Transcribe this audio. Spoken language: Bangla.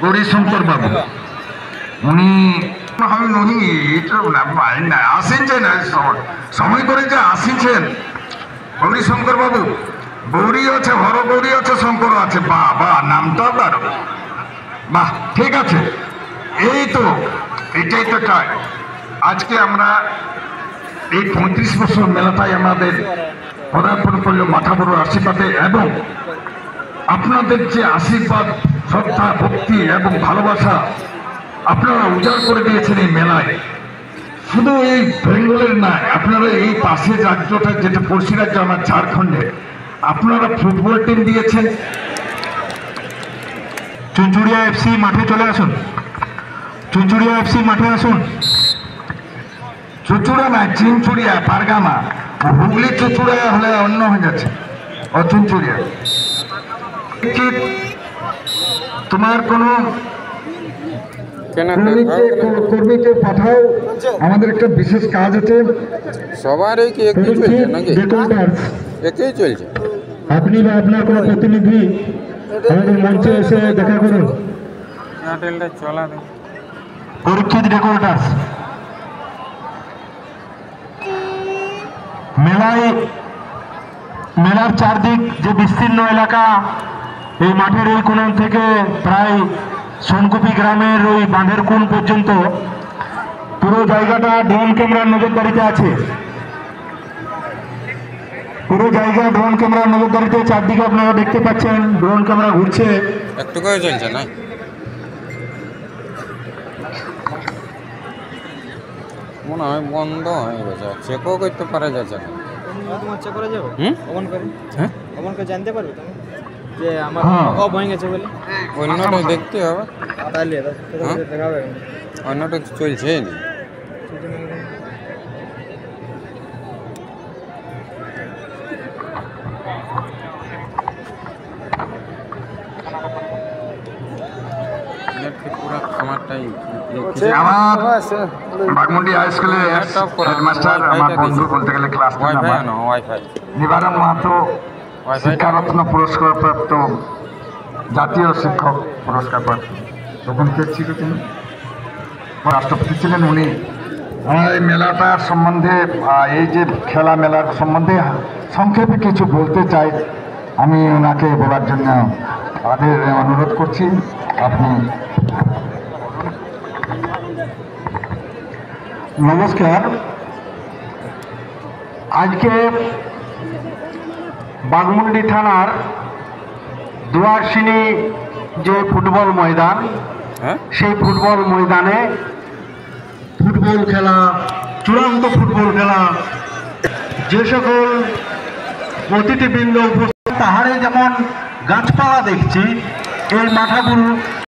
গৌরীশঙ্কর বাবু উনি আসিছেন সময় করে যে আসিছেন গৌরীশঙ্কর বাবু গৌরী আছে হর গৌরী আছে শঙ্কর আছে বাহ বাহ নামটা তার বাহ ঠিক আছে এই তো এটাই তো চাই আজকে আমরা এই 35 বছর মেলাটাই আমাদের পদার্পণ করলো মাথা বড় আশীর্বাদে এবং আপনাদের যে আশীর্বাদ শ্রদ্ধা ভক্তি এবং ভালোবাসা আপনারা উজাড় করে দিয়েছেন এই মেলায় শুধু এই বেঙ্গলের না আপনারা এই পাশের রাজ্যটা যেটা পড়শি রাজ্য আমার ঝাড়খণ্ডে আপনারা ফুটবল টিম দিয়েছেন। চুনচুড়িয়া এফসি মাঠে চলে আসুন, চুনচুড়িয়া এফসি মাঠে আসুন। চুচুড়া না চিনচুড়িয়া পারগামা হুগলি চুচুড়িয়া হলে অন্য হয়ে যাচ্ছে ও চুনচুড়িয়া তোমার কোনো কর্মীকে পাঠাও আমাদের একটা বিশেষ কাজ আছে সবারই কি একই চলছে নাকি একই চলছে আপনি বা আপনার কোনো প্রতিনিধি আমাদের মঞ্চে এসে দেখা করুন পরীক্ষিত রেকর্ডার্স মেলার চারদিক যে বিস্তীর্ণ এলাকা এই মাঠের এই কোণ থেকে প্রায় সোনকুপি গ্রামের ওই বাঁধের কোণ পর্যন্ত পুরো জায়গাটা ড্রোন ক্যামেরার নজরদারিতে আছে পুরো জায়গা ড্রোন ক্যামেরার নজরদারিতে চারদিকে আপনারা দেখতে পাচ্ছেন ড্রোন ক্যামেরা ঘুরছে একটু করে চলছে না মনে হয় বন্ধ হয়ে গেছে চেকও করতে পারা যাচ্ছে না তোমার চেক করা যাবে অন করে অন করে জানতে পারবে তুমি যে আমার অফ হয়ে গেছে বলে অন্যটা দেখতে হবে তাহলে দেখাবে অন্যটা চলছে না আমার বাগমুন্ডি হাই স্কুলের হেডমাস্টার আমার বন্ধু বলতে গেলে ক্লাস নিবারণ মাহাতো শিক্ষারত্ন পুরস্কার প্রাপ্ত জাতীয় শিক্ষক পুরস্কার প্রাপ্ত তখন কে ছিল তিনি রাষ্ট্রপতি ছিলেন উনি আমার এই মেলাটার সম্বন্ধে এই যে খেলা মেলার সম্বন্ধে সংক্ষেপে কিছু বলতে চাই আমি ওনাকে বলার জন্য তাদের অনুরোধ করছি আপনি নমস্কার আজকে বাগমুন্ডি থানার দুয়ারসিনী যে ফুটবল ময়দান সেই ফুটবল ময়দানে ফুটবল খেলা চূড়ান্ত ফুটবল খেলা যে সকল অতিথিবৃন্দ উপস্থিত তাহারে যেমন গাছপালা দেখছি এই মাথাগুলো